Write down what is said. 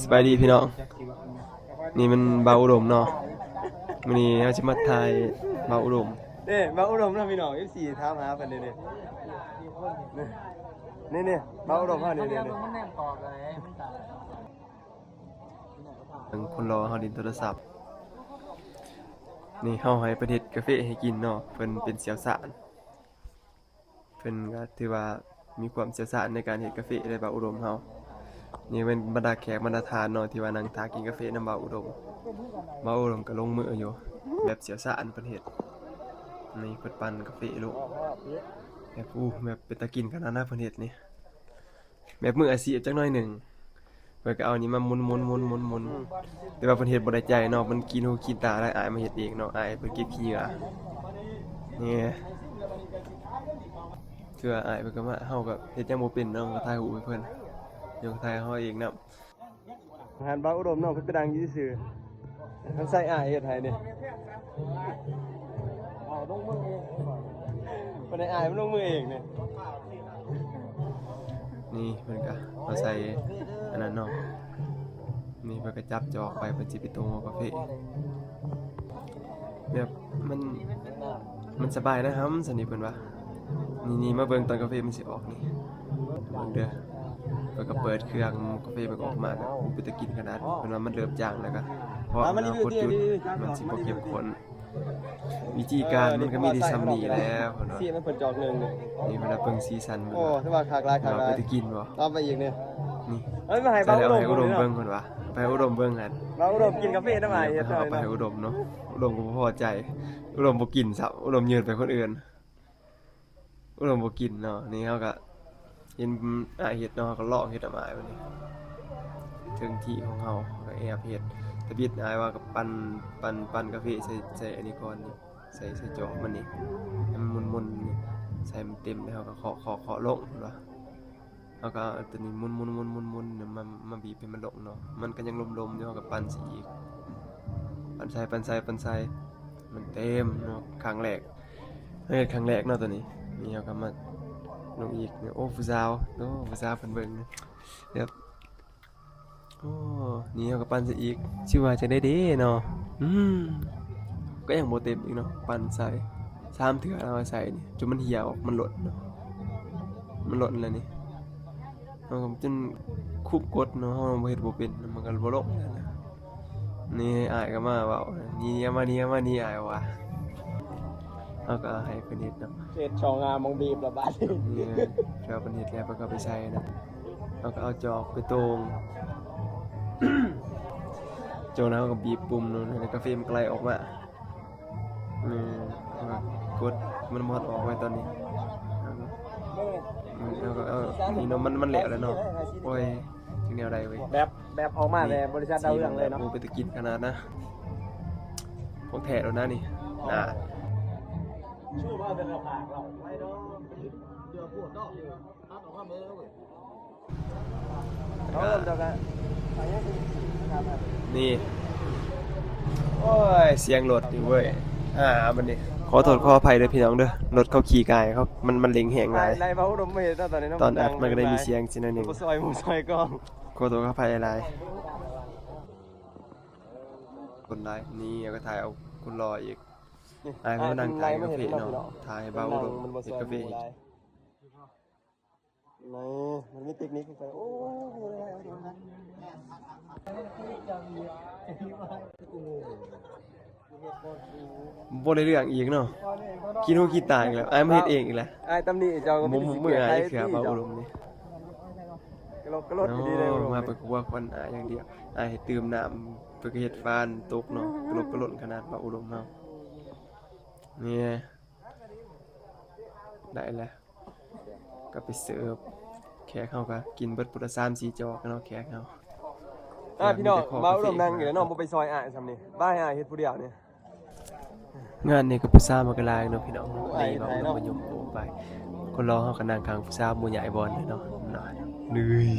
สบายดีพี่น้องนี่มันเบาอุดมเนาะมื้อนี้เราจะมาถ่ายเบาอุดมเบาอุดมนะพี่น้อง FC ถามหาเพิ่นนี่เบาอุดมเฮานี่คนรอเฮาดินโทรศัพท์นี่เฮาให้ประเทศกาแฟให้กินเนาะเพิ่นเป็นเสี่ยวสารเพิ่นก็ถือว่ามีความเชี่ยวชาญในการเฮ็ดกาแฟได้เบาอุดมเฮานี่เป็นบรรดาแขกบรรดาทานเนาะที่ว่านั่งทากินกาแฟนำเบาอุดมก็ลงมืออยู่แบบเชี่ยวชาญเพิ่นเฮ็ดนี่เพิ่นปั่นกาแฟลูกแบบเป็นตากินขนาดนั้นเพิ่นเฮ็ดนี่แบบมืออาชีพจักหน่อยหนึงเพิ่นก็เอานี่มาหมุนแต่ว่าเพิ่นเฮ็ดบ่ได้ใจเนาะมันกินหูกินตาได้อายมาเฮ็ดเองเนาะอายเพิ่นเก็บขี้เหงื่อนี่เชื่ออายเพิ่นก็มาเฮาก็เฮ็ดจังบ่เป็นเนาะก็ถ่ายรูปให้เพิ่นยกถ่ายเฮาเองนำอาหารเบาอุดมเนาะเพิ่นไปดังอยู่ซื่อๆมันใส่อายเฮ็ดให้นี่ลงมือเองบ่ได้อายมันลงมือเองนี่เพิ่นก็เอาใส่อันนั้นเนาะนี่เพิ่นก็จับจอกไปเพิ่นสิไปตรงกาแฟแบบมันสบายนะครับสันนี่เพิ่นว่านี่มาเบิ่งตอนกาแฟมันสิออกนี่เบิ่งเด้อเพิ่นก็เปิดเครื่องกาแฟมันออกมาแล้วเป็นตะกินขนาดเพิ่นว่ามันเริ่มจางแล้วก็เพราะมันกดจุดมันสิบ่เข้มข้นวิธีการมันก็มีที่ซ้ำนี่แล้วเพิ่นว่าสีมันเปิดจอกนึงนี่เวลาเบิ่งสีสันโอ้ถือว่าคักหลายเป็นตะกินบ่ต่อไปอีกนี่เอ้ยมาให้เบาอุดมเบิ่งเพิ่นว่าไปอุดมเบิ่งหั่นเบาอุดมกินกาแฟได้มั้ยเฮ็ดได้ไปอุดมเนาะอุดมก็บ่พอใจอุดมบ่กินซับอุดมยืนไปคนอื่นอุดมบ่กินเนาะนี่เฮาก็เห็นเฮ็ดเนาะก็ลอกเฮ็ดออกมาบัดนี้ถึงที่ของเฮาก็แอบเฮ็ดตะบิดอายว่าก็ปั่นกาแฟใส่อันนี้ก่อนนี่ใส่จอกมันนี่ให้มันมุนๆนี่ใส่มันเต็มแล้วเฮาก็เคาะลงเนาะแล้วก็ตัวนี้มุนเนี่ยมาบีบให้มันลงเนาะมันก็ยังลมๆอยู่เฮาก็ปั่นสิอีกปั่นใส่มันเต็มเนาะครั้งแรกเฮ็ดครั้งแรกเนาะตัวนี้นี่เฮาก็มาลงอีกโอ้ผู้สาวเพิ่นเบิ่งแบบโอ้นี่เฮาก็ปั่นซะอีกชื่อว่าจะได้เด้เนาะก็ยังบ่เต็มอีกเนาะปั่นใส่3เทื่อเอาใส่นี่จนมันเหี่ยวออกมันหล่นเนาะมันหล่นแล้วนี่จนคุบกดเนาะเฮาบ่เฮ็ดบ่เป็นมันก็บ่ลงนี่อ้ายก็มาเว้านี่มานี่อ้ายว่าเฮาก็ให้เพิ่นเฮ็ดเนาะเฮ็ดช่องมองบีบละบาดนี่แล้วเพิ่นเฮ็ดแล้วเพิ่นก็ไปใส่นะเฮาก็เอาจอกไปตรงโจนเฮาก็บีบปุ่มนู่นให้กาแฟมันไหลออกมากดมันบ่ออกไว้ตอนนี้แล้วก็นี่เนาะมันแหละแล้วเนาะโอ้ยถึงแนวใดเว้ยแบบออกมาแต่บริษัทดาวเรืองเลยเนาะโอ้เป็นตะกินขนาดนะของแท้แล้วนะนี่ชื่อว่าเป็นปากเราไม่ดอกเดี๋ยวพูดดอกอยู่ตัดออกมาเบิ่งเว้ยเริ่มจากกันนี่โอ้ยเสียงรถนี่เว้ยมันนี่ขอโทษขออภัยด้วยพี่น้องเด้อรถเขาขี่กายเขามันเล็งแหงหลายไล่เบาอุดมไม่เห็นตอนนี้ตอนอัดมันก็ได้มีเสียงสิหน่อยนึงซอยกล้องขอโทษขออภัยหลายคนหลายนี่ก็ถ่ายเอาคุณรออีกอ้ายเพิ่นนั่งถ่ายกาแฟเนาะถ่ายเบาอุดมเฮ็ดกาแฟนี่มันมีเทคนิคไปโอ้บ่ได้เรื่องอีกเนาะคิดฮู้คิดตายอีกแล้วอ้ายมาเฮ็ดเองอีกแล้วอ้ายตำหนิเจ้าก็บ่มืออ้ายคือเบาอุดมนี่กระโดดดีเลยมาไปกลัวคนอ้ายอย่างเดียวอ้ายให้ตื่มน้ำเพิ่นก็เฮ็ดฟานตกเนาะกระโดดขนาดเบาอุดมเฮานี่ได้แล้วก็ไปเสิร์ฟแขกเฮาก็กินเบิดพุทธ3-4จอกเนาะแขกเฮาพี่น้องเบาอุดมนั่งอยู่แล้วน้องบ่ไปซอยอ้ายซำนี่บ้าให้อ้ายเฮ็ดผู้เดียวนี่งานนี้ก็ผู้สาวมากลายเนาะพี่น้องนี่เบาอุดมมายกโอไปคนรอเฮาก็นั่งข้างผู้สาวหมู่ใหญ่บ่อนเนาะเหนื่อย